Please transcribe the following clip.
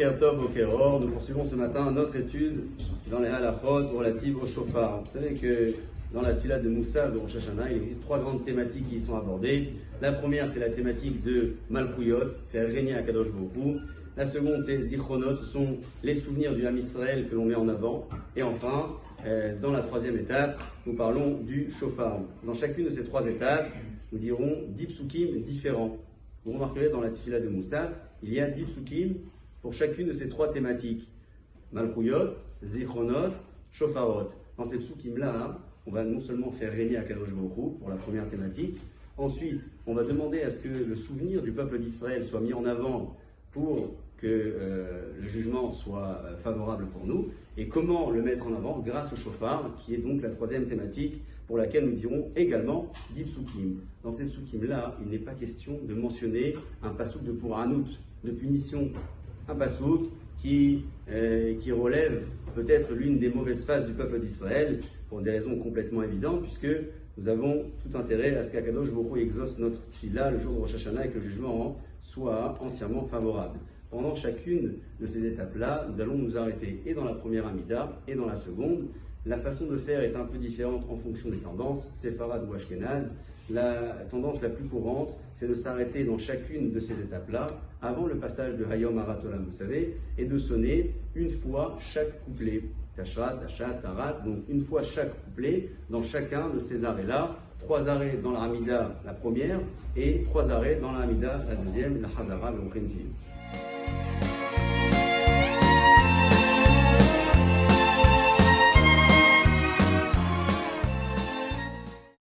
Boker Tov, Boker Or, nous poursuivons ce matin notre étude dans les halachot relatives au shofar. Vous savez que dans la tfila de Moussaf de Rosh Hashanah, il existe trois grandes thématiques qui y sont abordées. La première, c'est la thématique de Malchuyot, faire régner à Kadosh Baruch Hu. La seconde, c'est Zichronot, ce sont les souvenirs du Ham Israël que l'on met en avant. Et enfin, dans la troisième étape, nous parlons du shofar. Dans chacune de ces trois étapes, nous dirons 10 psukim différents. Vous remarquerez dans la tfila de Moussaf, il y a 10 psukim pour chacune de ces trois thématiques. Malchuyot, Zichronot, Shofarot. Dans ces psukim-là, on va non seulement faire régner à Kadosh Baruch Hu pour la première thématique, ensuite on va demander à ce que le souvenir du peuple d'Israël soit mis en avant pour que le jugement soit favorable pour nous, et comment le mettre en avant grâce au shofar, qui est donc la troisième thématique pour laquelle nous dirons également 10 psukim. Dans ces psukim-là, il n'est pas question de mentionner un pasouk de Pouranout, de punition, un pasouk qui relève peut-être l'une des mauvaises phases du peuple d'Israël, pour des raisons complètement évidentes, puisque nous avons tout intérêt à ce qu'Akadosh Baruch Hu exauce notre tfila le jour de Rosh Hashanah et que le jugement soit entièrement favorable. Pendant chacune de ces étapes-là, nous allons nous arrêter et dans la première Amida et dans la seconde. La façon de faire est un peu différente en fonction des tendances, séfarade ou ashkénaze. La tendance la plus courante, c'est de s'arrêter dans chacune de ces étapes-là avant le passage de Hayom Harat Olam, vous savez, et de sonner une fois chaque couplet. Tashrat, Tashat, Tarat, donc une fois chaque couplet dans chacun de ces arrêts-là. 3 arrêts dans la Hamida, la première, et 3 arrêts dans la Hamida, la deuxième, la Hazara, le Khinti.